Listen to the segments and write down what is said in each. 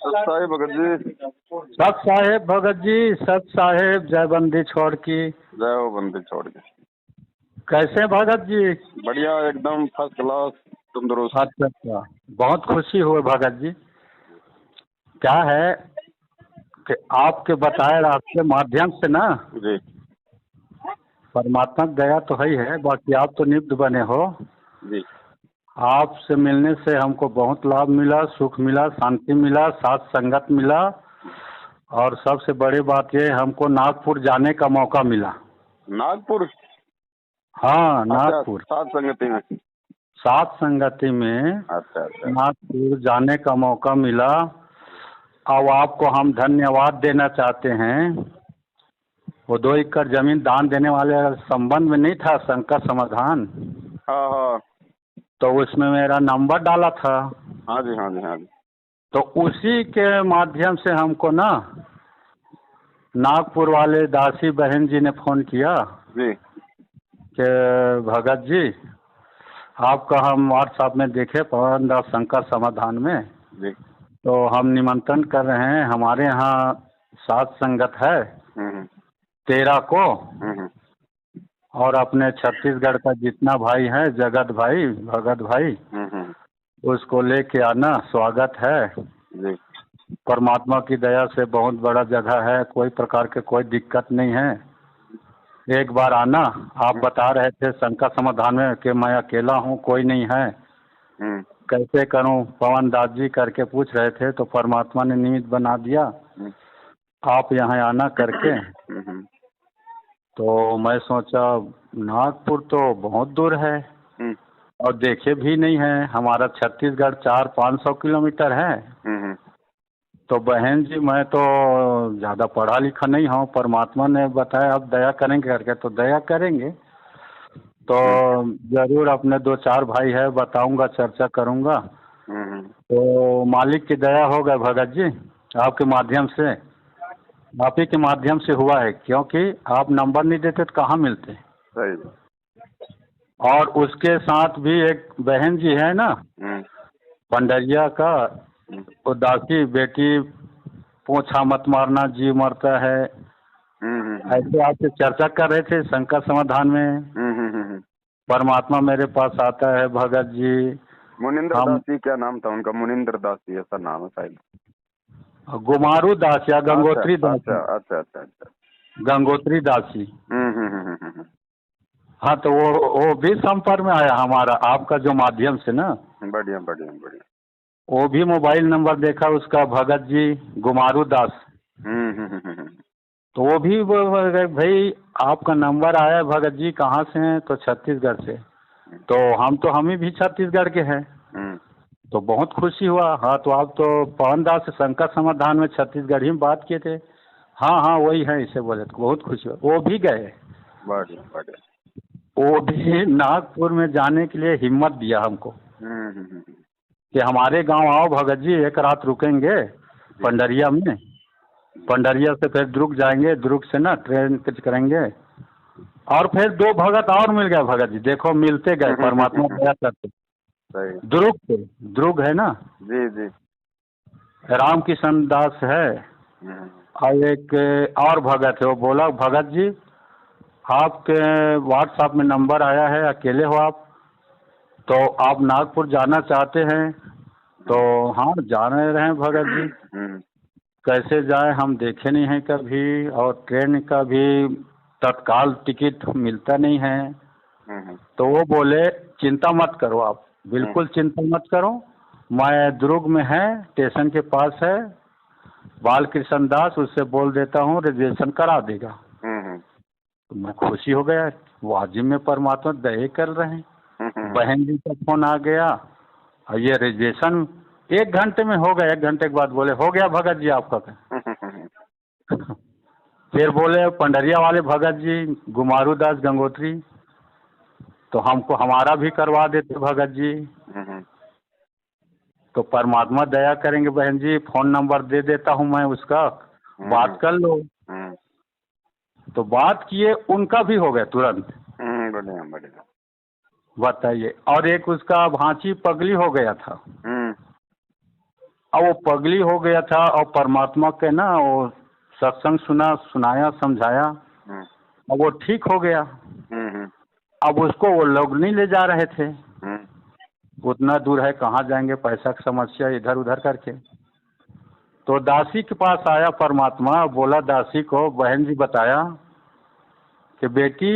सत साहिब भगत जी। सत साहेब भगत जी, सत साहेब जय बंदी छोड़ की। जय हो बंदी छोड़ के। कैसे भगत जी? बढ़िया एकदम फर्स्ट क्लास तंदुरुस्त। अच्छा अच्छा, बहुत खुशी हुई भगत जी। क्या है कि आपके बताए रास्ते माध्यम से ना जी परमात्मा की दया तो है, बाकी आप तो निब्ध बने हो। जी आपसे मिलने से हमको बहुत लाभ मिला, सुख मिला, शांति मिला, साथ संगत मिला, और सबसे बड़ी बात ये हमको नागपुर जाने का मौका मिला। नागपुर। हाँ, अच्छा, नागपुर सात संगति में। साथ संगति में अच्छा अच्छा। नागपुर जाने का मौका मिला। अब आपको हम धन्यवाद देना चाहते हैं। वो 2 एकड़ जमीन दान देने वाले संबंध में नहीं था शंकर समाधान, हाँ हाँ तो उसमें मेरा नंबर डाला था। हाँ जी हाँ जी हाँ जी। तो उसी के माध्यम से हमको ना नागपुर वाले दासी बहन जी ने फ़ोन किया जी कि भगत जी आपका हम व्हाट्सएप में देखे पवन दास शंकर समाधान में, जी। तो हम निमंत्रण कर रहे हैं। हमारे यहाँ सात संगत है हम्म 13 को, हम्म और अपने छत्तीसगढ़ का जितना भाई है जगत भाई भगत भाई हम्म उसको लेके आना, स्वागत है। जी परमात्मा की दया से बहुत बड़ा जगह है, कोई प्रकार के कोई दिक्कत नहीं है। एक बार आना। आप बता रहे थे शंकर समाधान में कि मैं अकेला हूँ, कोई नहीं है, हम्म कैसे करूँ, पवन दास जी करके पूछ रहे थे, तो परमात्मा ने निमित्त बना दिया हम्म आप यहाँ आना करके। हम्म तो मैं सोचा नागपुर तो बहुत दूर है हम्म और देखे भी नहीं है, हमारा छत्तीसगढ़ 400-500 किलोमीटर है। हम्म तो बहन जी मैं तो ज़्यादा पढ़ा लिखा नहीं हूँ, परमात्मा ने बताया आप दया करेंगे करके, तो दया करेंगे। तो ज़रूर अपने 2-4 भाई है बताऊंगा, चर्चा करूंगा। हम्म तो मालिक की दया हो गए भगत जी, आपके माध्यम से, आप ही के माध्यम से हुआ है, क्योंकि आप नंबर नहीं देते तो कहाँ मिलते। सही। और उसके साथ भी एक बहन जी है ना हम्म पंडरिया का, उदासी बेटी पूछा मत मारना जी मरता है, ऐसे आपसे चर्चा कर रहे थे शंकर समाधान में। हम्म। परमात्मा मेरे पास आता है भगत जी। मुनिंद्र हम दास जी, क्या नाम था उनका? मुनिंद्र दास जी ऐसा नाम है शायद। गुमारू दास या गंगोत्री अच्छा दासी, अच्छा अच्छा अच्छा अच्छा। गंगोत्री दासी। हम्म। हाँ, तो वो भी संपर्क में आया हमारा आपका जो माध्यम से ना। बढ़िया बढ़िया बढ़िया। वो भी मोबाइल नंबर देखा उसका, भगत जी गुमारू दास। हम्म। तो वो भी भाई आपका नंबर आया भगत जी, कहाँ से हैं? तो छत्तीसगढ़ से। तो हम ही भी छत्तीसगढ़ के हैं। हम्म तो बहुत खुशी हुआ। हाँ, तो आप तो पवन दास शंकर समाधान में छत्तीसगढ़ी में बात किए थे। हाँ हाँ वही है, इसे बोले तो बहुत खुशी हुआ। वो भी गए, बढ़िया बढ़िया। वो भी नागपुर में जाने के लिए हिम्मत दिया हमको हम्म। कि हमारे गांव आओ भगत जी, एक रात रुकेंगे पंडरिया में, पंडरिया से फिर दुर्ग जाएंगे, दुर्ग से ना ट्रेन कुछ करेंगे, और फिर 2 भगत और मिल गए भगत जी, देखो मिलते गए, परमात्मा दया करते। सही। दुर्ग से, दुर्ग है ना, जी जी। राम किशन दास है, और एक और भगत है। वो बोला भगत जी आपके व्हाट्सएप में नंबर आया है, अकेले हो आप, तो आप नागपुर जाना चाहते हैं? तो हाँ जाने रहे हैं भगत जी, कैसे जाए, हम देखे नहीं हैं कभी, और ट्रेन का भी तत्काल टिकट मिलता नहीं है। तो वो बोले चिंता मत करो आप, बिल्कुल चिंता मत करो, मैं दुर्ग में है, स्टेशन के पास है बालकृष्ण दास, उससे बोल देता हूँ रिजर्वेशन करा देगा। तो मैं खुशी हो गया, वाजिब में परमात्मा दया कर रहे हैं। बहन जी का फोन आ गया, और ये रिजर्वेशन 1 घंटे में हो गया। 1 घंटे के बाद बोले हो गया भगत जी आपका। फिर बोले पंडरिया वाले भगत जी गुमारू दास गंगोत्री, तो हमको हमारा भी करवा देते भगत जी। तो परमात्मा दया करेंगे बहन जी, फोन नंबर दे देता हूँ मैं उसका, बात कर लो। तो बात किए, उनका भी हो गया तुरंत। बढ़िया बढ़िया। बताइए। और एक उसका भांची पगली हो गया था, और वो पगली हो गया था और परमात्मा के ना वो सत्संग सुनाया समझाया हम्म, और वो ठीक हो गया। हम्म, अब उसको वो लोग नहीं ले जा रहे थे, हम्म, उतना दूर है कहाँ जाएंगे, पैसा की समस्या इधर उधर करके। तो दासी के पास आया परमात्मा, बोला दासी को, बहन जी बताया कि बेटी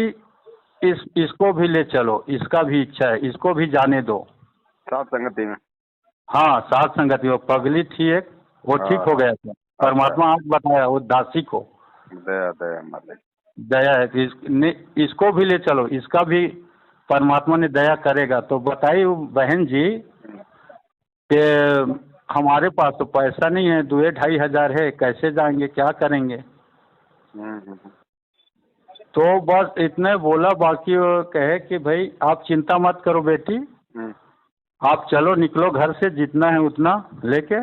इसको भी ले चलो, इसका भी इच्छा है, इसको भी जाने दो। सात संगति में। हाँ सात संगति, वो पगली थी एक, वो ठीक हो गया था। परमात्मा आज बताया वो दासी को, दया दया मालिक। दया है कि इसको भी ले चलो, इसका भी परमात्मा ने दया करेगा। तो बताइए बहन जी कि हमारे पास तो पैसा नहीं है, 2-2.5 हज़ार है, कैसे जाएंगे, क्या करेंगे। तो बस इतने बोला, बाकी वो कहे कि भाई आप चिंता मत करो बेटी, आप चलो निकलो घर से, जितना है उतना लेके,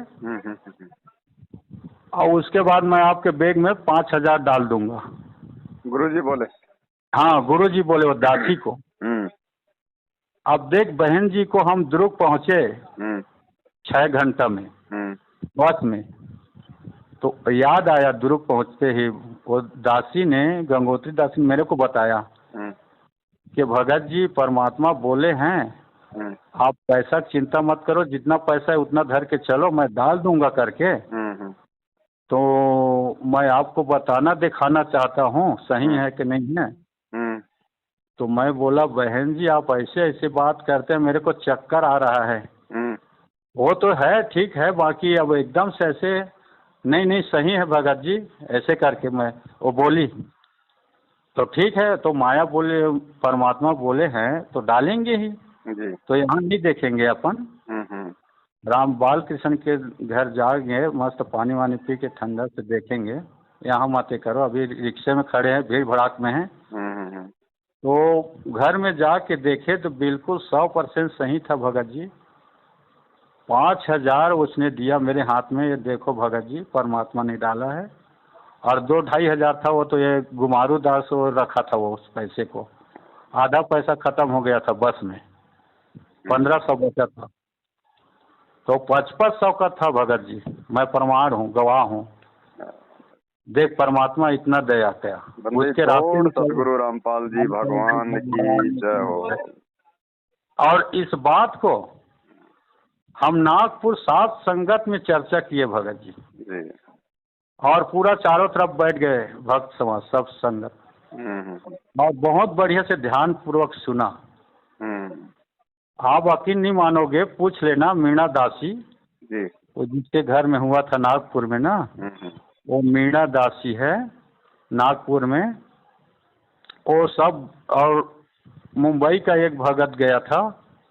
और उसके बाद मैं आपके बैग में 5,000 डाल दूंगा। गुरुजी बोले? हाँ गुरुजी बोले वो दासी को। अब देख बहन जी को हम दुर्ग पहुँचे 6 घंटा में बस में। तो याद आया दुर्ग पहुँचते ही वो दासी ने, गंगोत्री दासी ने मेरे को बताया कि भगत जी परमात्मा बोले हैं आप पैसा चिंता मत करो, जितना पैसा है उतना धर के चलो, मैं डाल दूंगा करके। तो मैं आपको बताना दिखाना चाहता हूँ सही है कि नहीं है। तो मैं बोला बहन जी आप ऐसे ऐसे बात करते हैं, मेरे को चक्कर आ रहा है। वो तो है ठीक है, बाकी अब एकदम से ऐसे नहीं नहीं सही है भगत जी, ऐसे करके मैं वो बोली। तो ठीक है, तो माया बोले परमात्मा बोले हैं तो डालेंगे ही जी। तो यहाँ नहीं देखेंगे अपन, राम बाल कृष्ण के घर जाएंगे, मस्त पानी वानी पी के ठंडा से देखेंगे, यहाँ मत करो, अभी रिक्शे में खड़े हैं, भीड़ भड़ाक में हैं। तो घर में जाके देखे तो बिल्कुल 100% सही था भगत जी। 5,000 उसने दिया मेरे हाथ में, ये देखो भगत जी परमात्मा ने डाला है। और 2-2.5 हज़ार था वो तो ये गुमारू दास वो रखा था, वो उस पैसे को आधा पैसा खत्म हो गया था बस में, 1500 बचा था। तो 5500 का था भगत जी, मैं प्रमाण हूँ, गवाह हूँ। देख परमात्मा इतना दया किया उसके रास्ते में। सतगुरु रामपाल जी भगवान की जय हो। और इस बात को हम नागपुर सात संगत में चर्चा किए भगत जी, और पूरा चारों तरफ बैठ गए भक्त समाज सब संगत, और बहुत बढ़िया से ध्यान पूर्वक सुना। आप यकीन नहीं मानोगे, पूछ लेना मीणा दासी जी, वो जिसके घर में हुआ था नागपुर में ना, वो मीणा दासी है नागपुर में। वो सब, और मुंबई का एक भगत गया था,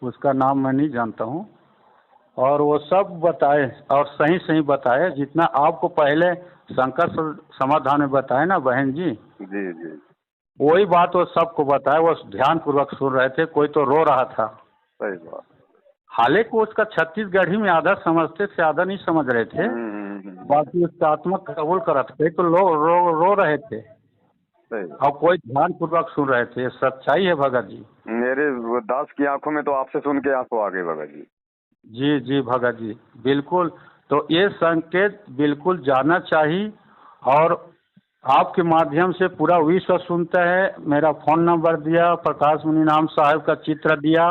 उसका नाम मैं नहीं जानता हूँ, और वो सब बताए और सही सही बताए, जितना आपको पहले शंकर समाधान में बताए ना बहन जी, जी वही बात वो सबको बताया। वो ध्यान पूर्वक सुन रहे थे, कोई तो रो रहा था। सही बात। हालांकि उसका छत्तीसगढ़ी में आधा समझते थे आधा नहीं समझ रहे थे, बाकी उसका आत्मा कबूल करा था, तो रो रहे थे और कोई ध्यान पूर्वक सुन रहे थे। सच्चाई है भगत जी। मेरे दास की आंखों में तो आपसे सुन के आंसू आ गए भगत जी। जी जी भगत जी बिल्कुल। तो ये संकेत बिल्कुल जाना चाहिए, और आपके माध्यम से पूरा विश्व सुनता है। मेरा फ़ोन नंबर दिया, प्रकाश मुनि नाम साहब का चित्र दिया।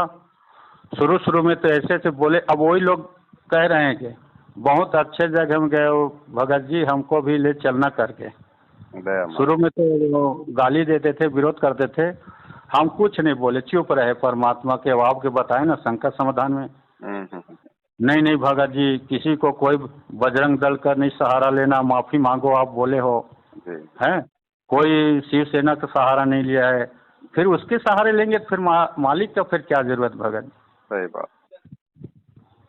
शुरू में तो ऐसे से बोले, अब वही लोग कह रहे हैं कि बहुत अच्छे जगह में गए हो भगत जी, हमको भी ले चलना करके। शुरू में तो गाली देते थे, विरोध करते थे, हम कुछ नहीं बोले, चुप रहे। परमात्मा के आपके बताए ना शंकर समाधान में, नहीं नहीं भगत जी, किसी को कोई बजरंग दल का नहीं सहारा लेना, माफ़ी मांगो आप बोले हो हैं, कोई शिवसेना का सहारा नहीं लिया है, फिर उसके सहारे लेंगे, फिर मालिक का फिर क्या जरूरत भगत। सही बात।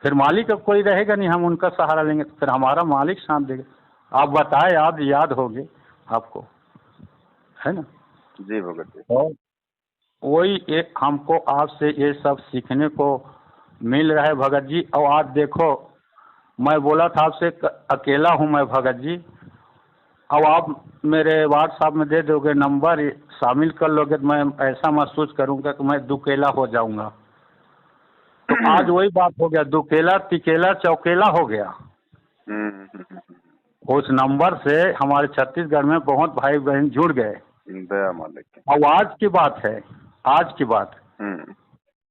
फिर मालिक का कोई रहेगा नहीं, हम उनका सहारा लेंगे तो फिर हमारा मालिक साथ देगा। आप बताए, याद होगे आपको, है ना। जी भगत जी। और वही एक हमको आपसे ये सब सीखने को मिल रहा है भगत जी। और आज देखो, मैं बोला था आपसे अकेला हूँ मैं भगत जी, अब आप मेरे व्हाट्सएप में दे दोगे नंबर, शामिल कर लोगे तो मैं ऐसा महसूस करूँगा कि मैं दुकेला हो जाऊँगा। तो आज वही बात हो गया, दुकेला तिकेला चौकेला हो गया। उस नंबर से हमारे छत्तीसगढ़ में बहुत भाई बहन जुड़ गए। दया मालिक। अब आज की बात है, आज की बात,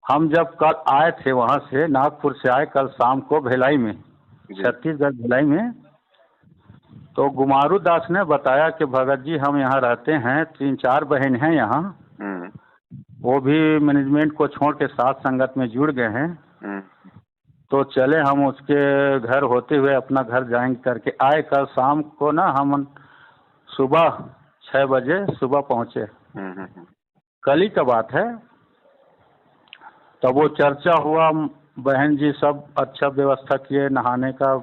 हम जब कल आए थे वहाँ से, नागपुर से आए कल शाम को भिलाई में, छत्तीसगढ़ भिलाई में, तो गुमारू दास ने बताया कि भगत जी हम यहाँ रहते हैं, 3-4 बहन हैं यहाँ, वो भी मैनेजमेंट को छोड़ के साथ संगत में जुड़ गए हैं, तो चले हम उसके घर होते हुए अपना घर जाएंगे करके आए। कल शाम को ना हम सुबह 6 बजे सुबह पहुँचे, कल ही का बात है। तब वो चर्चा हुआ, बहन जी सब अच्छा व्यवस्था किए नहाने का,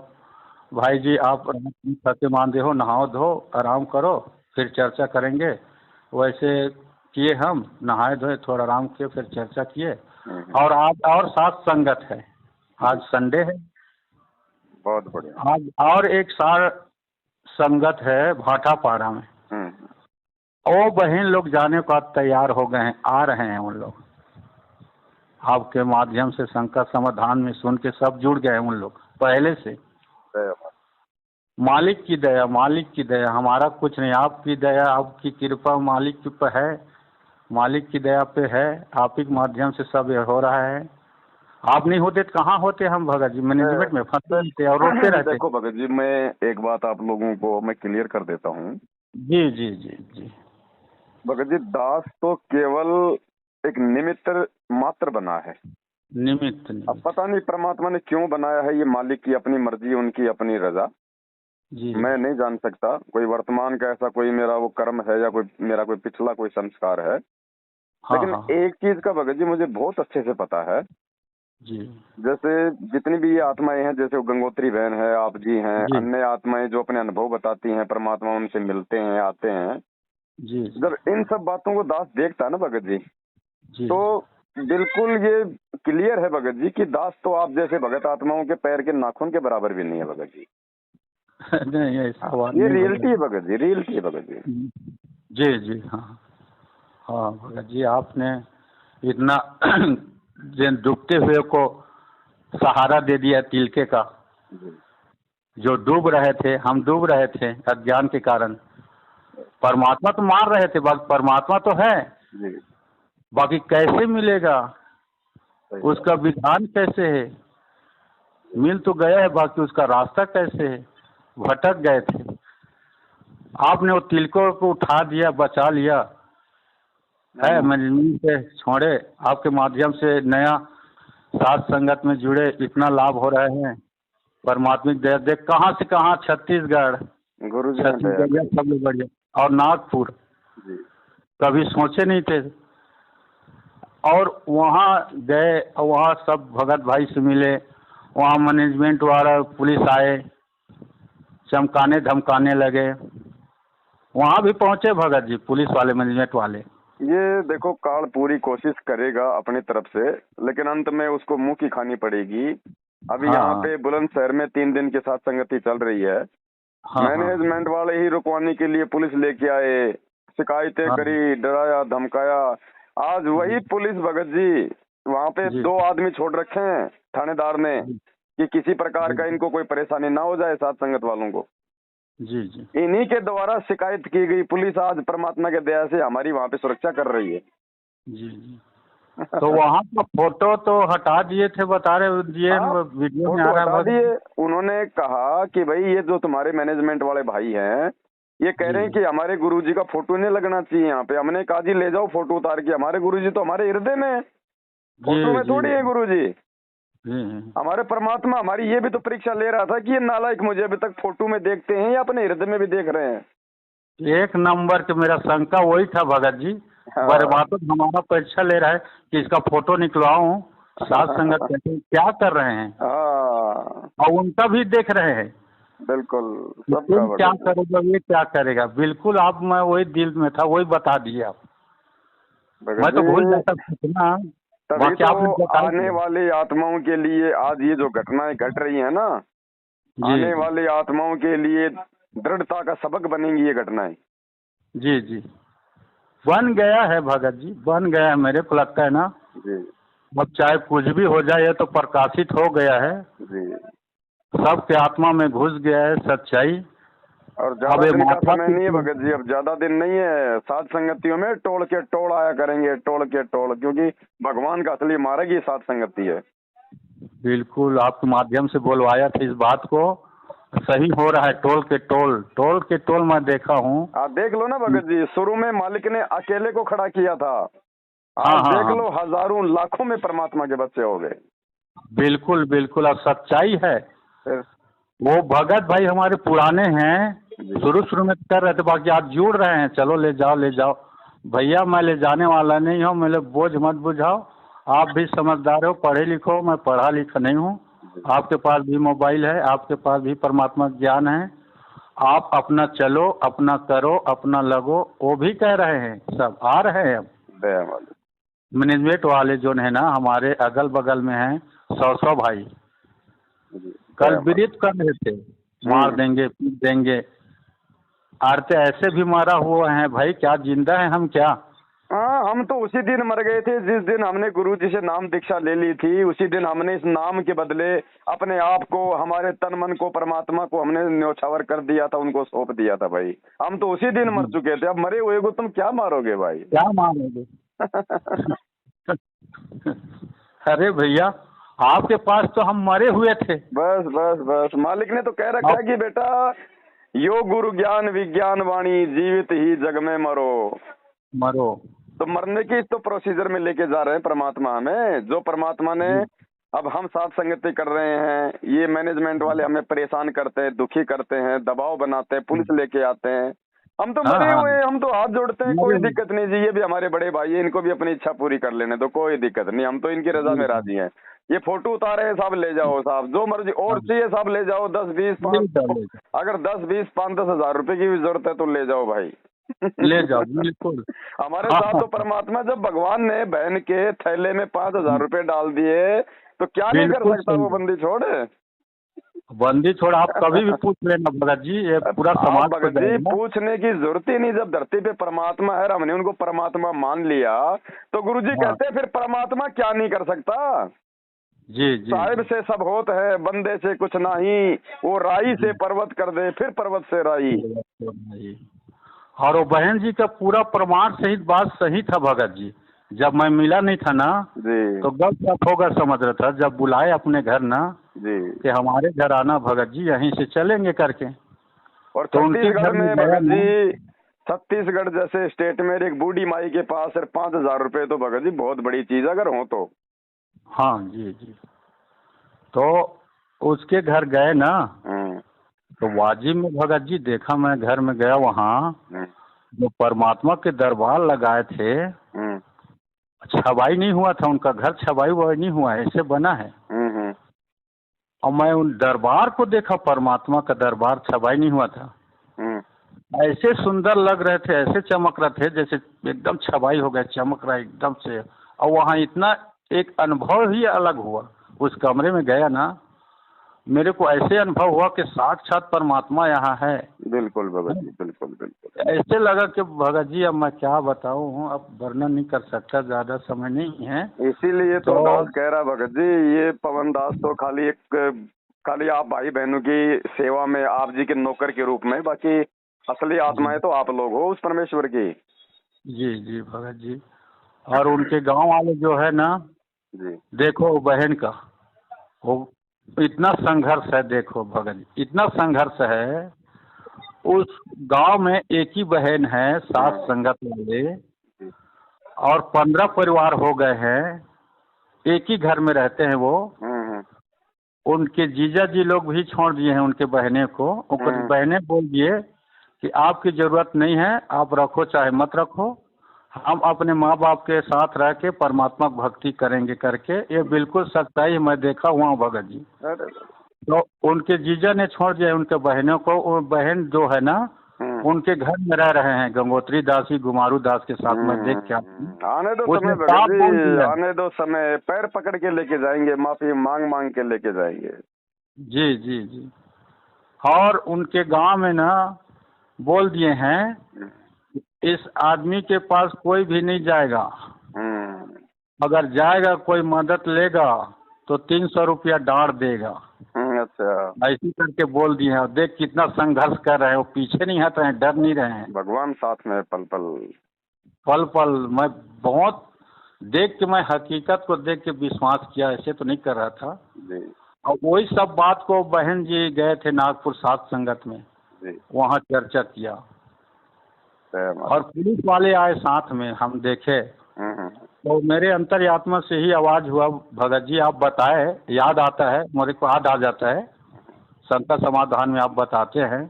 भाई जी आप सत्य मान दे हो, नहाओ धो आराम करो फिर चर्चा करेंगे। वैसे किए, हम नहाए धोए थोड़ा आराम किए फिर चर्चा किए। और आज और 7 संगत है, आज संडे है, बहुत बढ़िया। आज और एक सार संगत है भाटापाड़ा में, वो बहन लोग जाने को तैयार हो गए हैं, आ रहे हैं उन लोग, आपके माध्यम से संकट समाधान में सुन के सब जुड़ गए हैं उन लोग पहले से। मालिक की दया, मालिक की दया, हमारा कुछ नहीं, आपकी दया आपकी कृपा मालिक की पे है, मालिक की दया पे है, आप ही के माध्यम से सब ये हो रहा है। आप नहीं होते तो कहाँ होते हम भगत जी, मैनेजमेंट में फंसे रहते और रोते रहते। देखो भगत जी, मैं एक बात आप लोगों को मैं क्लियर कर देता हूँ। जी जी जी जी भगत जी, दास तो केवल एक निमित्त मात्र बना है, निमित्त। अब पता नहीं परमात्मा ने क्यों बनाया है, ये मालिक की अपनी मर्जी, उनकी अपनी रजा, जी मैं नहीं जान सकता। कोई वर्तमान का ऐसा कोई मेरा वो कर्म है या कोई मेरा कोई पिछला कोई संस्कार है। हाँ, लेकिन हाँ, एक चीज का भगत जी मुझे बहुत अच्छे से पता है, जी जैसे जितनी भी ये आत्माएं हैं, जैसे वो गंगोत्री बहन है, आप जी हैं, जी अन्य आत्माएं जो अपने अनुभव बताती हैं, परमात्मा उनसे मिलते हैं, आते हैं, जी जब इन सब बातों को दास देखता है ना भगत जी, जी तो बिल्कुल ये क्लियर है भगत जी कि दास तो आप जैसे भगत आत्माओं के पैर के नाखून के बराबर भी नहीं है भगत जी। नहीं ऐसा बात ये नहीं रियलिटी है भगत जी, रियलिटी है भगत जी। जी जी हाँ हाँ भगत जी, आपने इतना डूबते हुए को सहारा दे दिया तिलके का, जो डूब रहे थे, हम डूब रहे थे अज्ञान के कारण। परमात्मा तो मार रहे थे, बाकी परमात्मा तो है, बाकी कैसे मिलेगा, उसका विधान कैसे है, मिल तो गया है बाकी उसका रास्ता कैसे है, भटक गए थे। आपने वो तिलकों को उठा दिया, बचा लिया है, मैनेजमेंट से छोड़े, आपके माध्यम से नया साथ संगत में जुड़े, इतना लाभ हो रहे हैं। परमात्मिक दया देख कहाँ से कहाँ, छत्तीसगढ़, गुरु जी छत्तीसगढ़ सब लोग बढ़िया, और नागपुर कभी सोचे नहीं थे। और वहाँ गए, वहाँ सब भगत भाई से मिले, वहाँ मैनेजमेंट वाला पुलिस आए, चमकाने धमकाने लगे, वहाँ भी पहुँचे भगत जी पुलिस वाले मैनेजमेंट वाले। ये देखो, काल पूरी कोशिश करेगा अपनी तरफ से, लेकिन अंत में उसको मुंह की खानी पड़ेगी। अभी यहाँ पे बुलंदशहर में 3 दिन की साथ संगति चल रही है, मैनेजमेंट वाले ही रुकवाने के लिए पुलिस लेके आए, शिकायतें करी, डराया धमकाया। आज वही पुलिस भगत जी वहाँ पे 2 आदमी छोड़ रखे हैं थानेदार ने कि किसी प्रकार का इनको कोई परेशानी ना हो जाए साथ संगत वालों को। जी जी इन्हीं के द्वारा शिकायत की गई पुलिस आज परमात्मा के दया से हमारी वहाँ पे सुरक्षा कर रही है। जी जी तो वहाँ का फोटो तो हटा दिए थे, बता रहे दिए, वीडियो में आ रहा हटा दिए। उन्होंने कहा कि भाई ये जो तुम्हारे मैनेजमेंट वाले भाई हैं, ये कह रहे हैं कि हमारे गुरुजी का फोटो नहीं लगना चाहिए यहाँ पे। हमने कहा जी ले जाओ फोटो उतार के, हमारे गुरुजी तो हमारे हृदय में, फोटो में थोड़ी है गुरुजी। हमारे परमात्मा हमारी ये भी तो परीक्षा ले रहा था कि ये नालायक मुझे अभी तक फोटो में देखते हैं या अपने हृदय में भी देख रहे हैं। 1 नंबर के मेरा शंका वही था भगत जी, परमात्मा हमारा परीक्षा ले रहा है कि इसका फोटो निकलवाऊं, साथ संगत क्या कर रहे हैं, और उनका भी देख रहे हैं। बिल्कुल तुम क्या करोगे, ये क्या करेगा, बिल्कुल आप, मैं वही दिल में था, वही बता दिए आप, मैं तो भूल जाता कितना। तभी तो आने वाली आत्माओं के लिए आज ये जो घटनाएं घट रही है ना, आने वाली आत्माओं के लिए दृढ़ता का सबक बनेंगी ये घटनाएं। जी जी बन गया है भगत जी, बन गया है, मेरे को लगता है ना जी। अब चाहे कुछ भी हो जाए, ये तो प्रकाशित हो गया है जी। सबके आत्मा में घुस गया है सच्चाई। और अब ज्यादा ये दिन का माता समय नहीं है पिता, भगत जी, अब ज्यादा दिन नहीं है। सात संगतियों में टोल के टोल आया करेंगे, टोल के टोल, क्योंकि भगवान का असली मार्ग ही सात संगति है। बिल्कुल आपके माध्यम से बोलवाया था इस बात को, सही हो रहा है। टोल के टोल, टोल के टोल मैं देखा हूँ। आप देख लो ना भगत जी, शुरू में मालिक ने अकेले को खड़ा किया था, हाँ आज हाँ देख हाँ, लो हजारों लाखों में परमात्मा के बच्चे हो गए। बिल्कुल बिल्कुल। और सच्चाई है, फिर वो भगत भाई हमारे पुराने हैं, जी शुरू शुरू में कर रहे थे, बाकी आप जुड़ रहे हैं, चलो ले जाओ ले जाओ। भैया मैं ले जाने वाला नहीं हूँ, मेरे बोझ मत बुझाओ। आप भी समझदार हो, पढ़े लिखो, मैं पढ़ा लिखा नहीं हूँ। आपके पास भी मोबाइल है, आपके पास भी परमात्मा ज्ञान है, आप अपना चलो, अपना करो, अपना लगो। वो भी कह रहे हैं, सब आ रहे हैं। दया मालिक। मैनेजमेंट वाले जो है ना हमारे अगल बगल में हैं, 100 भाई जी, कल दया मालिक। विदित कर रहे थे, मार देंगे पीट देंगे। आरते ऐसे भी मारा हुआ है भाई, क्या जिंदा है हम क्या? हाँ, हम तो उसी दिन मर गए थे जिस दिन हमने गुरु जी से नाम दीक्षा ले ली थी। उसी दिन हमने इस नाम के बदले अपने आप को, हमारे तन मन को, परमात्मा को हमने न्योछावर कर दिया था, उनको सौंप दिया था भाई। हम तो उसी दिन मर चुके थे। अब मरे हुए को तुम क्या मारोगे भाई? क्या मारोगे? अरे भैया, आपके पास तो हम मरे हुए थे। बस बस बस, मालिक ने तो कह रखा है कि बेटा योग गुरु ज्ञान विज्ञान वाणी, जीवित ही जग में मरो। मरो। तो मरने की तो प्रोसीजर में लेके जा रहे हैं परमात्मा हमें। जो परमात्मा ने, अब हम साथ संगति कर रहे हैं, ये मैनेजमेंट वाले हमें परेशान करते हैं, दुखी करते हैं, दबाव बनाते हैं, पुलिस लेके आते हैं। हम तो हाँ मरे हाँ, हुए हैं, हम तो हाथ जोड़ते हैं, कोई मरे हुए। दिक्कत नहीं जी। ये भी हमारे बड़े भाई हैं, इनको भी अपनी इच्छा पूरी कर लेने तो कोई दिक्कत नहीं, हम तो इनकी रजा में राजी हैं। ये फोटो उतारे हैं साहब, ले जाओ साहब, जो मर्जी और चाहिए साहब ले जाओ, 10 20 ले 5, जाओ ले जाओ, अगर 10 20 5 10 हजार रुपए की भी जरूरत है तो ले जाओ भाई। ले जाओ बिल्कुल। हमारे हाँ साथ हाँ, तो परमात्मा, जब भगवान ने बहन के थैले में 5,000 रुपए डाल दिए तो क्या नहीं कर बिल्कुल सकता वो सही। बंदी छोड़। बंदी छोड़, आप कभी भी पूछ लेना भगत जी, ये पूरा आप समाज को भगत जी जाएगा। पूछने की जरूरत ही नहीं। जब धरती पे परमात्मा है, हमने उनको परमात्मा मान लिया, तो गुरु जी हाँ, कहते हैं फिर परमात्मा क्या नहीं कर सकता। जी जी साहिब से सब होत है, बंदे से कुछ नहीं, वो राई से पर्वत कर दे, फिर पर्वत से राई। जी। और वो बहन जी का पूरा प्रमाण सहित बात सही था भगत जी। जब मैं मिला नहीं था ना, जी तो गप होगा समझ रहा था। जब बुलाए अपने घर ना जी। कि हमारे घर आना भगत जी, यहीं से चलेंगे करके, और तो उनके छत्तीसगढ़ घर में में गया भगत ना। जी, छत्तीसगढ़ जैसे स्टेट में एक बूढ़ी माई के पास 5,000 रुपए तो भगत जी बहुत बड़ी चीज अगर हो तो। हाँ जी जी। तो उसके घर गए ना, हम्म, तो वाजिब में भगत जी देखा, मैं घर में गया वहाँ, हम्म, जो परमात्मा के दरबार लगाए थे, हम्म, छबाई नहीं हुआ था उनका घर, छबाई वबाई नहीं हुआ है, ऐसे बना है। हम्म, और मैं उन दरबार को देखा, परमात्मा का दरबार, छबाई नहीं हुआ था। हम्म, ऐसे सुंदर लग रहे थे, ऐसे चमक रहे थे जैसे एकदम छबाई हो गया, चमक रहा है एकदम से। और वहाँ इतना एक अनुभव ही अलग हुआ। उस कमरे में गया ना, मेरे को ऐसे अनुभव हुआ कि साक्षात परमात्मा यहाँ है। बिल्कुल भगत जी, बिल्कुल बिल्कुल। ऐसे लगा कि भगत जी अब मैं क्या बताऊँ, अब वर्णन नहीं कर सकता, ज़्यादा समय नहीं है। इसीलिए तो तो दास कह रहा भगत जी, ये पवन दास तो खाली आप भाई बहनों की सेवा में, आप जी के नौकर के रूप में, बाकी असली आत्माएं तो आप लोग हो उस परमेश्वर की। जी जी भगत जी। और उनके गांव वाले जो है ना, जी देखो बहन का, वो इतना संघर्ष है, देखो भगत जी इतना संघर्ष है। उस गांव में एक ही बहन है, सात संगत वाले, और 15 परिवार हो गए हैं, एक ही घर में रहते हैं वो। हम्म, उनके जीजा जी लोग भी छोड़ दिए हैं उनके बहने को। उनकी बहनें बोल दिए कि आपकी जरूरत नहीं है, आप रखो चाहे मत रखो, हम अपने माँ बाप के साथ रह के परमात्मा भक्ति करेंगे करके। ये बिल्कुल सच्चाई मैं देखा हुआ हूँ भगत जी। अरे, तो उनके जीजा ने छोड़ दिया उनके बहनों को। वो बहन जो है ना, उनके घर में रह रहे हैं, गंगोत्री दास ही गुमारू दास के साथ में देख के आने दो उसने समय साफ भगत बोल जी, दिया। आने दो समय, पैर पकड़ के लेके जाएंगे, माफी मांग मांग के लेके जाएंगे। जी जी जी। और उनके गांव में ना बोल दिए हैं, इस आदमी के पास कोई भी नहीं जाएगा, अगर जाएगा कोई मदद लेगा तो 300 रुपया डांट देगा। अच्छा, ऐसी करके बोल दिए हैं। और देख कितना संघर्ष कर रहे हैं, वो पीछे नहीं हट रहे हैं, डर नहीं रहे हैं। भगवान साथ में है पल पल। पल पल मैं बहुत देख के, मैं हकीकत को देख के विश्वास किया, ऐसे तो नहीं कर रहा था। जी और वही सब बात को बहन जी गए थे नागपुर सात संगत में, जी। वहाँ चर्चा किया। सहमत। और पुलिस वाले आए साथ में, हम देखे हम्म। तो मेरे अंतर्यात्मा से ही आवाज़ हुआ, भगत जी आप बताए, याद आता है मेरे को, याद आ जाता है, शंका समाधान में आप बताते हैं,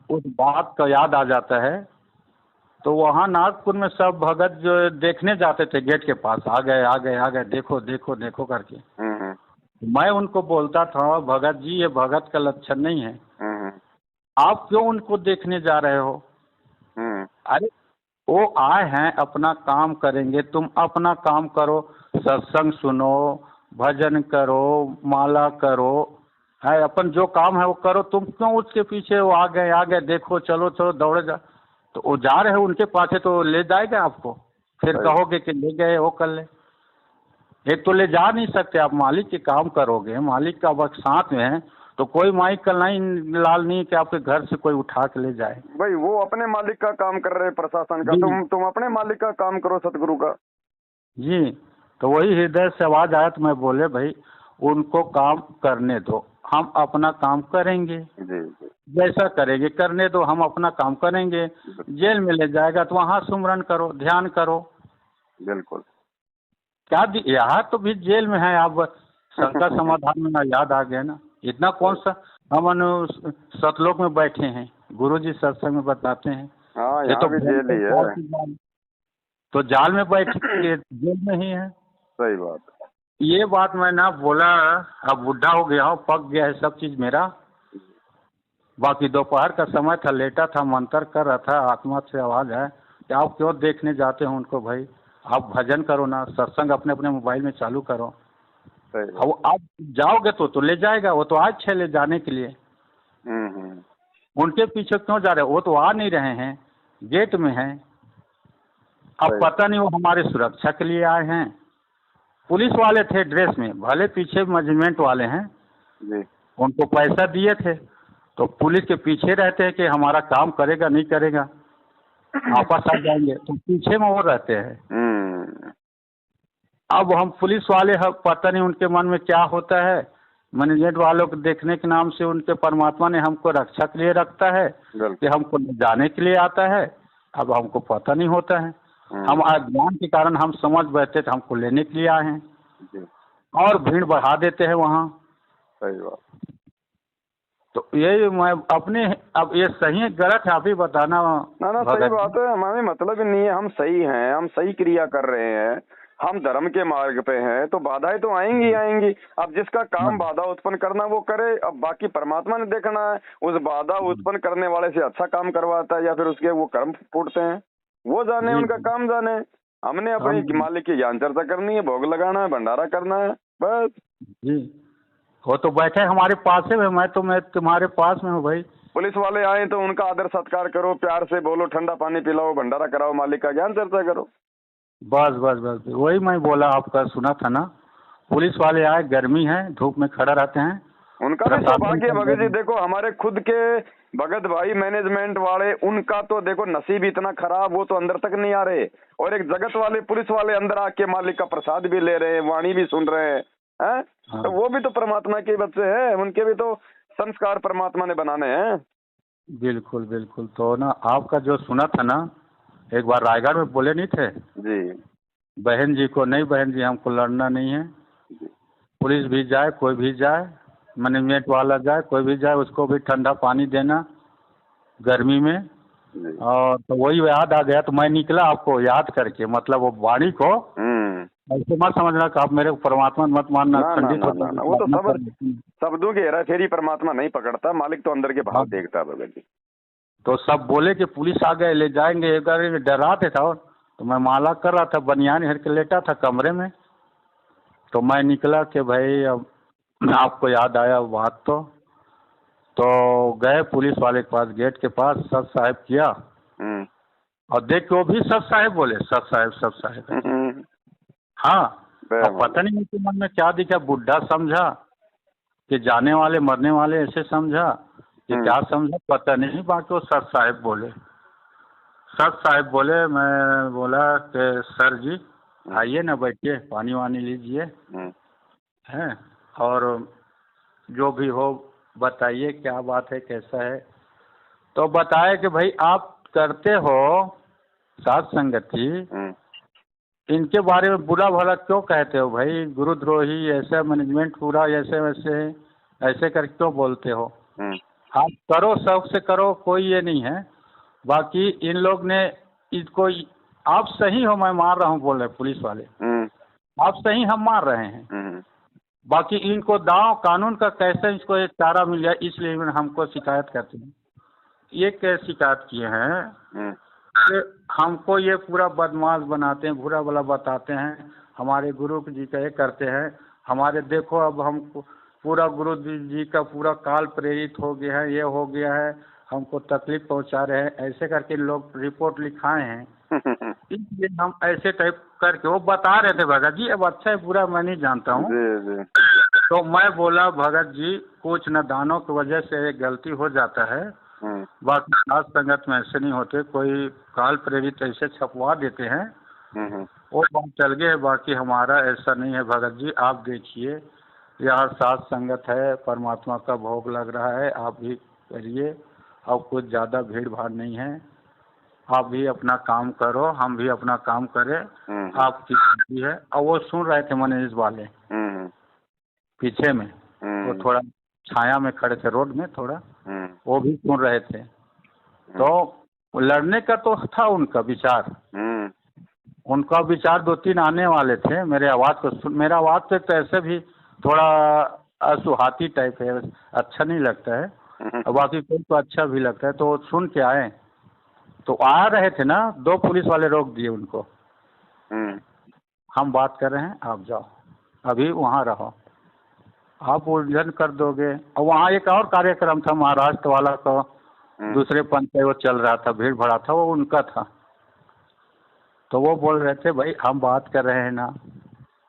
उस बात का याद आ जाता है। तो वहाँ नागपुर में सब भगत जो देखने जाते थे गेट के पास, आ गए आ गए आ गए, देखो देखो देखो करके। मैं उनको बोलता था, भगत जी ये भगत का लक्षण नहीं है, आप क्यों उनको देखने जा रहे हो? अरे वो आए हैं, अपना काम करेंगे, तुम अपना काम करो, सत्संग सुनो, भजन करो, माला करो, है अपन जो काम है वो करो, तुम क्यों उसके पीछे वो आ गए देखो, चलो चलो दौड़े जा। तो वो जा रहे हैं उनके पास है तो ले जाएगा आपको, फिर कहोगे कि ले गए वो कर ले। एक तो ले जा नहीं सकते आप, मालिक के काम करोगे, मालिक का वक्त साथ में है, तो कोई माइक का नहीं लाल नहीं कि आपके घर से कोई उठा के ले जाए। भाई वो अपने मालिक का काम कर रहे, प्रशासन का, तुम अपने मालिक का काम करो, सतगुरु का। जी, तो वही हृदय से आवाज आया तो मैं बोले भाई उनको काम करने दो, हम अपना काम करेंगे। जी जी। जैसा करेंगे करने दो, हम अपना काम करेंगे। जेल में ले जाएगा तो वहाँ सुमरन करो, ध्यान करो। बिल्कुल। क्या यहाँ तो भी जेल में है, आप शंका समाधान में ना याद आ गया ना। इतना कौन सा हम सतलोक में बैठे हैं, गुरु जी सत्संग में बताते हैं। हाँ, ये तो भी जेल ही है। तो जाल में बैठ के जेल में ही है। सही बात। ये बात मैं ना बोला, अब बुढ़ा हो गया हूँ, पक गया है सब चीज मेरा। बाकी दोपहर का समय था, लेटा था, मंत्र कर रहा था, आत्मा से आवाज है कि आप क्यों देखने जाते हो उनको? भाई आप भजन करो ना, सत्संग अपने अपने मोबाइल में चालू करो। अब आप जाओगे तो ले जाएगा, वो तो आज छे ले जाने के लिए। उनके पीछे क्यों जा रहे हो? वो तो आ नहीं रहे हैं, गेट में हैं। अब पता नहीं वो हमारे सुरक्षा के लिए आए हैं। पुलिस वाले थे ड्रेस में, भले पीछे मैनेजमेंट वाले हैं जी। उनको पैसा दिए थे तो पुलिस के पीछे रहते हैं कि हमारा काम करेगा नहीं करेगा, वापस आ जाएंगे, तो पीछे में वो रहते हैं। अब हम पुलिस वाले पता नहीं उनके मन में क्या होता है, मैनेजमेंट वालों को देखने के नाम से उनके परमात्मा ने हमको रक्षा के लिए रखता है कि हमको जाने के लिए आता है। अब हमको पता नहीं होता है, हम अज्ञान के कारण हम समझ बैठते थे हमको लेने के लिए आए हैं और भीड़ बढ़ा देते हैं वहाँ। सही बात। तो ये मैं अपने, अब ये सही है गलत है आप ही बताना। ना सही बात है, हमारे मतलब ही नहीं है, हम सही हैं, हम सही क्रिया कर रहे हैं, हम धर्म के मार्ग पे हैं, तो बाधाएं तो आएंगी आएंगी। अब जिसका काम बाधा उत्पन्न करना वो करे, अब बाकी परमात्मा ने देखना है उस बाधा उत्पन्न करने वाले से अच्छा काम करवाता है या फिर उसके वो कर्म फूटते हैं, वो जाने, उनका काम जाने। हमने अपनी मालिक की ज्ञान चर्चा करनी है, भोग लगाना है, भंडारा करना है, बस जी। वो तो बैठे हमारे पास है, मैं तुम्हारे पास में हूँ भाई। पुलिस वाले आए तो उनका आदर सत्कार करो, प्यार से बोलो, ठंडा पानी पिलाओ, भंडारा कराओ, मालिक का ज्ञान चर्चा करो। बस बस बस वही मैं बोला, आपका सुना था ना। पुलिस वाले आए, गर्मी है, धूप में खड़ा रहते हैं, उनका भी सौभाग्य भगत जी। देखो हमारे खुद के भगत भाई मैनेजमेंट वाले, उनका तो देखो नसीब इतना खराब, वो तो अंदर तक नहीं आ रहे, और एक जगत वाले पुलिस वाले अंदर आके मालिक का प्रसाद भी ले रहे हैं, वाणी भी सुन रहे हैं, हैं? हाँ। तो वो भी तो परमात्मा के बच्चे हैं, उनके भी तो संस्कार परमात्मा ने बनाने हैं। बिल्कुल बिल्कुल। तो ना आपका जो सुना था ना, एक बार रायगढ़ में बोले नहीं थे जी, बहन जी को, नहीं बहन जी हमको लड़ना नहीं है, पुलिस भी जाए, कोई भी जाए, मैनेजमेंट वाला जाए, कोई भी जाए, उसको भी ठंडा पानी देना गर्मी में। और तो वही याद आ गया, तो मैं निकला आपको याद करके, मतलब वो वाणी को ऐसे मत समझना कि आप मेरे परमात्मा मत मानना, खंडित होता। वो तो शब्दों की हेरा फेरी परमात्मा नहीं पकड़ता, मालिक तो अंदर के भाव देखता है जी। तो सब बोले कि पुलिस आ गए, ले जाएंगे, डराते था। तो मैं माला कर रहा था, बनियान हेर के लेटा था कमरे में, तो मैं निकला कि भाई अब आपको याद आया बात। तो गए पुलिस वाले के पास, गेट के पास, सत साहब किया और देख के वो भी सत साहब बोले, सत साहब। हाँ, अब पता नहीं उनके मन में क्या दिखा, बुढ़ा समझा कि जाने वाले मरने वाले ऐसे समझा कि क्या समझा पता नहीं। बाकी वो सर साहब बोले, मैं बोला कि सर जी आइए ना, बैठिए, पानी वानी लीजिए, हैं, और जो भी हो बताइए क्या बात है, कैसा है। तो बताया कि भाई आप करते हो साध संगति, इनके बारे में बुरा भला क्यों कहते हो भाई, गुरुद्रोही, ऐसा मैनेजमेंट पूरा ऐसे वैसे ऐसे कर क्यों बोलते हो। आप करो, शौक से करो, कोई ये नहीं है। बाकी इन लोग ने इसको, आप सही हो, मैं मार रहा हूँ बोल रहे पुलिस वाले, आप सही, हम मार रहे हैं। बाकी इनको दाव कानून का कैसे इसको एक चारा मिल जाए, इसलिए हमको शिकायत करते हैं। ये क्या शिकायत किए हैं कि हमको ये पूरा बदमाश बनाते हैं, बुरा भला बताते हैं, हमारे गुरु जी का ये करते हैं, हमारे देखो अब हम पूरा गुरु जी का पूरा काल प्रेरित हो गया है, ये हो गया है, हमको तकलीफ पहुंचा रहे हैं, ऐसे करके लोग रिपोर्ट लिखाए हैं। इसलिए हम ऐसे टाइप करके वो बता रहे थे भगत जी, अब अच्छा है बुरा मैं नहीं जानता हूँ। तो मैं बोला भगत जी कुछ नादानों की वजह से एक गलती हो जाता है, बाकी साथ संगत में ऐसे नहीं होते, कोई काल प्रेरित ऐसे छपवा देते हैं, वो बात चल गए। बाकी हमारा ऐसा नहीं है भगत जी, आप देखिए यहाँ साथ संगत है, परमात्मा का भोग लग रहा है, आप भी करिए, और कुछ ज़्यादा भीड़ भाड़ नहीं है, आप भी अपना काम करो, हम भी अपना काम करें, आपकी भी है। और वो सुन रहे थे मैनेजर वाले पीछे में, वो थोड़ा छाया में खड़े थे रोड में थोड़ा, वो भी सुन रहे थे। तो लड़ने का तो था उनका विचार, उनका विचार 2-3 आने वाले थे। मेरे आवाज़ को मेरा आवाज़ तो ऐसे भी थोड़ा असुहाती टाइप है, अच्छा नहीं लगता है, और बाकी कोई तो अच्छा भी लगता है। तो सुन के आए, तो आ रहे थे ना, 2 पुलिस वाले रोक दिए उनको, हम बात कर रहे हैं, आप जाओ, अभी वहाँ रहो, आप उल्लंघन कर दोगे। और वहाँ एक और कार्यक्रम था महाराष्ट्र वाला का, दूसरे पंथ पे वो चल रहा था, भीड़ भड़ा था, वो उनका था। तो वो बोल रहे थे भाई हम बात कर रहे हैं ना,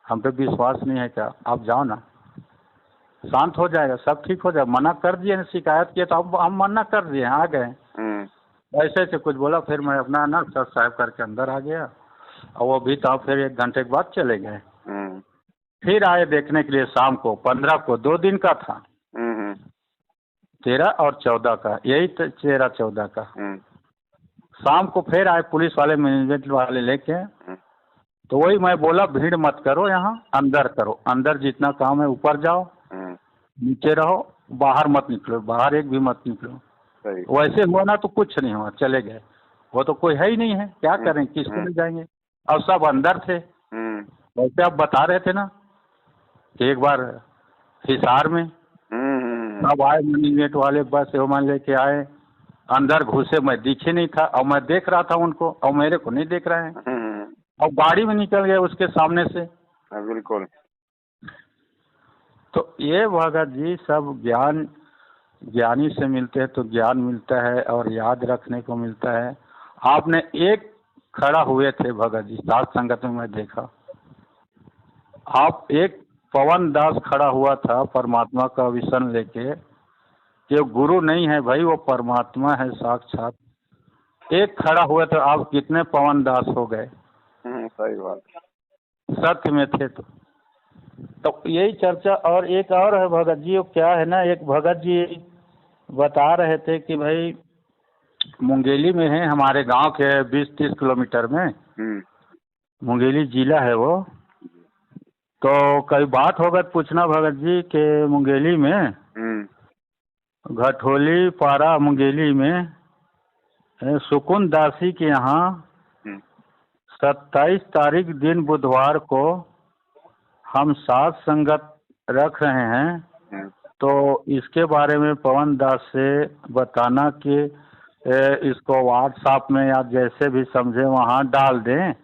हम पे विश्वास नहीं है क्या, आप जाओ ना, शांत हो जाएगा, सब ठीक हो जाएगा। मना कर दिए, शिकायत किए तो अब हम मना कर दिए, आ गए। ऐसे से कुछ बोला, फिर मैं अपना ना सर साहब करके अंदर आ गया, और वो भी तो फिर 1 घंटे के बाद चले गए। फिर आए देखने के लिए शाम को, 15 को, 2 दिन का था, 13 और 14 का, यही 13-14 का शाम को फिर आए पुलिस वाले, मैनेजमेंट वाले लेके। तो वही मैं बोला भीड़ मत करो, यहाँ अंदर करो, अंदर जितना काम है ऊपर जाओ, नीचे रहो, बाहर मत निकलो, बाहर एक भी मत निकलो। वैसे हुआ ना तो कुछ नहीं हुआ, चले गए। वो तो कोई है ही नहीं है, क्या करें, किसको ले जाएंगे, अब सब अंदर थे। वैसे आप बता रहे थे ना कि एक बार हिसार में सब आए मैनेजमेंट वाले, बस मान लेके आए, अंदर घुसे, मैं दिखे नहीं था, और मैं देख रहा था उनको, और मेरे को नहीं देख रहे हैं, और गाड़ी में निकल गए उसके सामने से। बिल्कुल। तो ये भगत जी सब ज्ञान ज्ञानी से मिलते हैं तो ज्ञान मिलता है और याद रखने को मिलता है। आपने एक खड़ा हुए थे भगत जी साथ संगत में, मैं देखा आप, एक पवन दास खड़ा हुआ था परमात्मा का विषन लेके, कि गुरु नहीं है भाई, वो परमात्मा है साक्षात। एक खड़ा हुआ था, आप कितने पवन दास हो गए। सही बात, सत्य में थे तो यही चर्चा। और एक और है भगत जी, वो क्या है ना, एक भगत जी बता रहे थे कि भाई मुंगेली में है, हमारे गांव के 20-30 किलोमीटर में मुंगेली जिला है वो। तो कई बात होगा तो पूछना भगत जी के मुंगेली में, घटोली पारा मुंगेली में सुकुन दासी के यहाँ 27 तारीख दिन बुधवार को हम साथ संगत रख रहे हैं। तो इसके बारे में पवन दास से बताना कि इसको व्हाट्सएप में या जैसे भी समझे वहाँ डाल दें,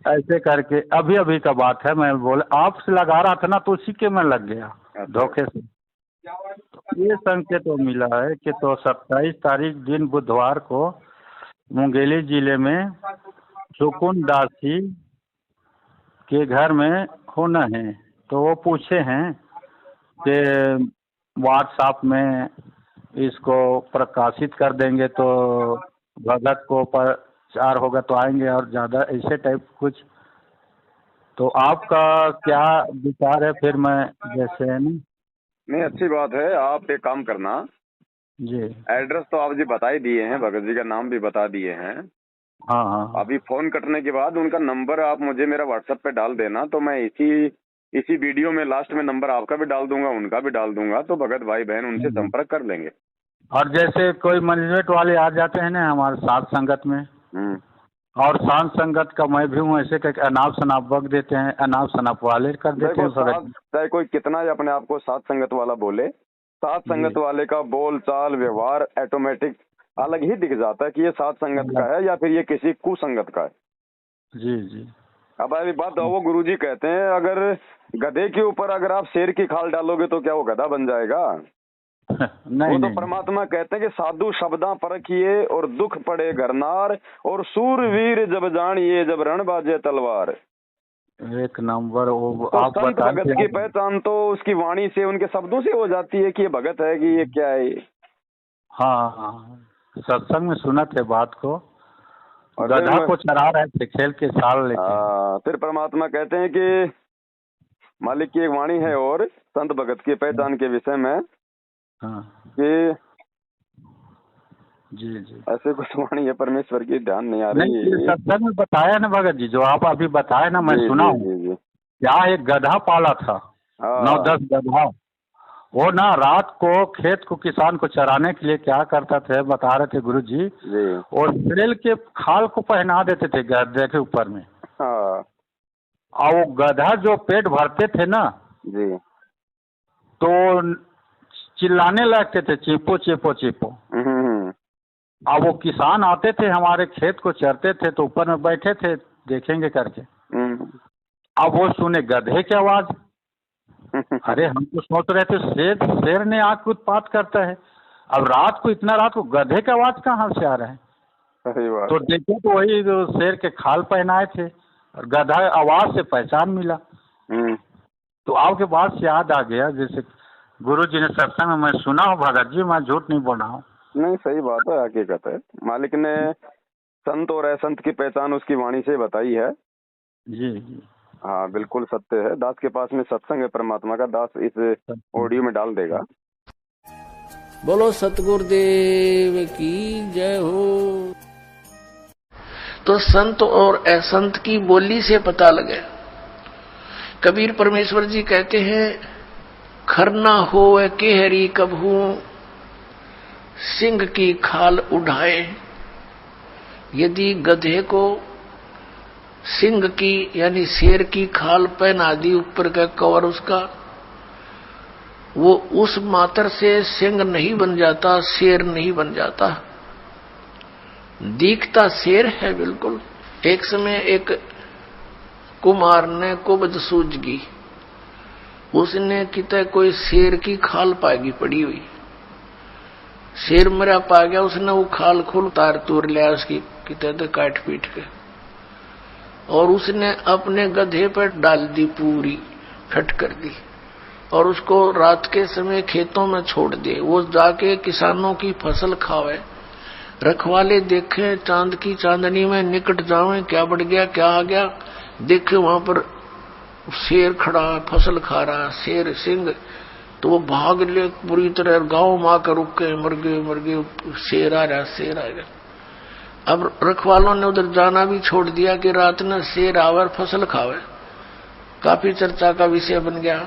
ऐसे करके। अभी अभी का बात है, मैं बोले आपसे लगा रहा था ना, तो उसी के में लग गया धोखे से। तो ये संकेत तो मिला है कि तो 27 तारीख दिन बुधवार को मुंगेली जिले में सुकुन दासी के घर में होना है। तो वो पूछे हैं आपके व्हाट्सएप में इसको प्रकाशित कर देंगे तो भगत को प्रचार होगा तो आएंगे, और ज़्यादा ऐसे टाइप कुछ। तो आपका क्या विचार है? फिर मैं जैसे है ना। नहीं, अच्छी बात है। आप एक काम करना, जी। एड्रेस तो आप जी बता ही दिए हैं, भगत जी का नाम भी बता दिए हैं। हाँ हाँ। अभी फोन कटने के बाद उनका नंबर आप मुझे मेरा व्हाट्सएप पे डाल देना, तो मैं इसी वीडियो में लास्ट में नंबर आपका भी डाल दूंगा, उनका भी डाल दूंगा, तो भगत भाई बहन उनसे संपर्क कर लेंगे। और जैसे कोई मैनेजमेंट वाले आ जाते हैं ना हमारे साथ संगत में, और शांत संगत का मैं भी हूँ, ऐसे करके अनाप शनाप वक्त देते हैं, अनाप शनाप वाले कर देते हैं। चाहे कोई कितना ही अपने आप को सात संगत वाला बोले, सात संगत वाले का बोल चाल व्यवहार ऑटोमेटिक अलग ही दिख जाता है कि ये सात संगत का है या फिर ये किसी कुसंगत का है। जी जी। अब अभी बात वो गुरुजी कहते हैं, अगर गधे के ऊपर अगर आप शेर की खाल डालोगे तो क्या वो गधा बन जाएगा? नहीं, वो तो परमात्मा कहते हैं कि साधु शब्दा परखिए और दुख पड़े घरनार, और सूरवीर जब जानिए जब रण बाजे तलवार। एक नंबर। वो तो आप संत भगत की पहचान तो उसकी वाणी से, उनके शब्दों से हो जाती है कि ये भगत है कि ये क्या है। हाँ हाँ, सत्संग में सुना थे बात को, गधा को चरा रहे थे खेल के साल लेके। फिर परमात्मा कहते हैं कि मालिक की एक वाणी है और संत भगत की पहचान के विषय में कि जी जी ऐसे कुछ वाणी है परमेश्वर की, ध्यान नहीं आ रही। सत्संग में बताया ना भगत जी, जो आप अभी बताया ना, मैं सुना हूँ। क्या एक गधा पाला था, 9-10 गधा। वो ना रात को खेत को किसान को चराने के लिए क्या करता थे, बता रहे थे गुरु जी, और शेर के खाल को पहना देते थे गधे के ऊपर में। और वो गधा जो पेट भरते थे ना जी, तो चिल्लाने लगते थे, चीपो चीपो चीपो। अब वो किसान आते थे हमारे खेत को चरते थे, तो ऊपर में बैठे थे देखेंगे करके। अब वो सुने गधे की आवाज। अरे हम तो सोच रहे थे शेर ने आके उत्पात करता है, अब रात को इतना रात को गधे की आवाज कहाँ से आ रहा है? तो देखे तो वही जो शेर के खाल पहनाए थे, और गधा आवाज से पहचान मिला। तो आपके बात से याद आ गया, जैसे गुरु जी ने सत्संग में मैं सुना हूँ भगत जी, मैं झूठ नहीं बोल रहा हूँ। नहीं, सही बात है, हकीकत है। मालिक ने संत और असंत की पहचान उसकी वाणी से बताई है। जी जी हाँ, बिल्कुल सत्य है। दास के पास में सत्संग है परमात्मा का, दास इस ऑडियो में डाल देगा। बोलो सतगुरुदेव की जय हो। तो संत और असंत की बोली से पता लगे। कबीर परमेश्वर जी कहते हैं, खरना होए केहरी कबहू सिंह की खाल उठाए। यदि गधे को सिंह की यानी शेर की खाल पहना दी, ऊपर का कवर उसका, वो उस मात्र से सिंह नहीं बन जाता, शेर नहीं बन जाता। दिखता शेर है बिल्कुल। एक समय एक कुमार ने कुबज सूझगी, उसने किते कोई शेर की खाल पागी पड़ी हुई, शेर मरा पा गया, उसने वो खाल खुल तार तोड़ लिया उसकी, किते तो काट पीट के, और उसने अपने गधे पर डाल दी, पूरी फट कर दी, और उसको रात के समय खेतों में छोड़ दिए। वो जाके किसानों की फसल खावे, रखवाले देखे चांद की चांदनी में निकट जावे, क्या बढ़ गया क्या आ गया, देखे वहां पर शेर खड़ा फसल खा रहा, शेर सिंह। तो वो भाग ले पूरी तरह, गांव में आकर रुके, मर गए, शेर आ रहा शेर आ गया। अब रखवालों ने उधर जाना भी छोड़ दिया कि रात में शेर आवर फसल खावे, काफी चर्चा का विषय बन गया।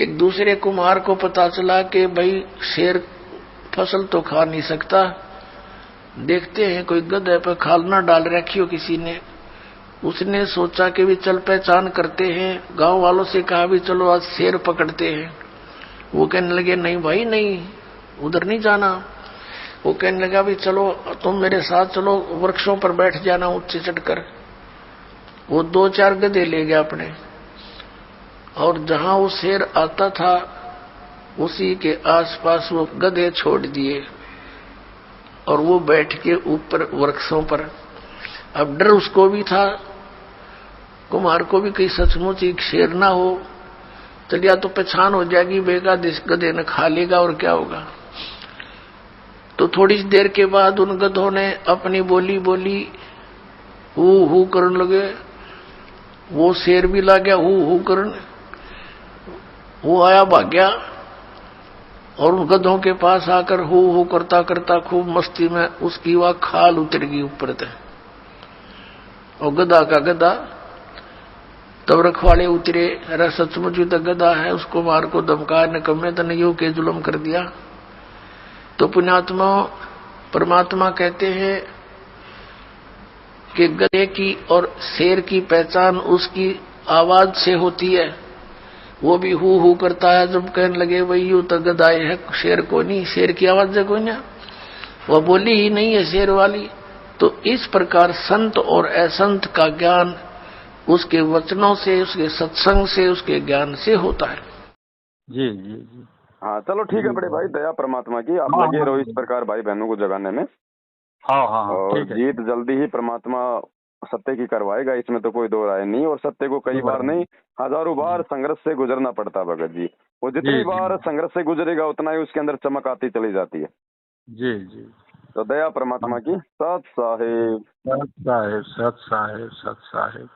एक दूसरे कुमार को पता चला कि भाई शेर फसल तो खा नहीं सकता, देखते हैं कोई गधे पे खाल ना डाल रखी हो किसी ने। उसने सोचा कि भी चल पहचान करते हैं, गांव वालों से कहा भी चलो आज शेर पकड़ते हैं। वो कहने लगे नहीं भाई नहीं, उधर नहीं जाना। वो कहने लगा भी चलो तुम मेरे साथ चलो, वृक्षों पर बैठ जाना ऊंचे चढ़कर। वो 2-4 गधे ले गया अपने, और जहां वो शेर आता था उसी के आसपास वो गधे छोड़ दिए, और वो बैठ के ऊपर वृक्षों पर। अब डर उसको भी था, कुमार को भी, कहीं सचमुच एक शेर ना हो। चलिया तो पहचान हो जाएगी, बेगा जिस गधे ने खा लेगा और क्या होगा। तो थोड़ी देर के बाद उन गधों ने अपनी बोली बोली, हू करने लगे। वो शेर भी ला गया हू करने, वो आया भाग गया और उन गधों के पास आकर हू करता करता खूब मस्ती में उसकी वह खाल उतर गई ऊपर तक। और गधा का गधा, तब रखवाले उतरे, अरे सचमुच तो गधा है, उसको मार को धमका ने कमे तने यू के जुल्म कर दिया। तो पुण्यात्मा परमात्मा कहते हैं कि गधे की और शेर की पहचान उसकी आवाज से होती है। वो भी हू करता है, जब कहने लगे भाई यू तो गधा है, शेर को नहीं, शेर की आवाज से कोई ना, वह बोली ही नहीं है शेर वाली। तो इस प्रकार संत और असंत का ज्ञान उसके वचनों से, उसके सत्संग से, उसके ज्ञान से होता है। जी जी जी। हाँ चलो ठीक है बड़े भाई, दया परमात्मा की, आप लगे रहो इस प्रकार भाई बहनों को जगाने में। हाँ, और ठीक है। जीत जल्दी ही परमात्मा सत्य की करवाएगा, इसमें तो कोई दो राय नहीं। और सत्य को कई बार नहीं, हजारों बार संघर्ष से गुजरना पड़ता भगत जी। वो जितनी बार संघर्ष से गुजरेगा उतना ही उसके अंदर चमक आती चली जाती है। जी जी। तो दया परमात्मा की। सत साहेब। सत साहेब, सत साहेब, सत साहेब।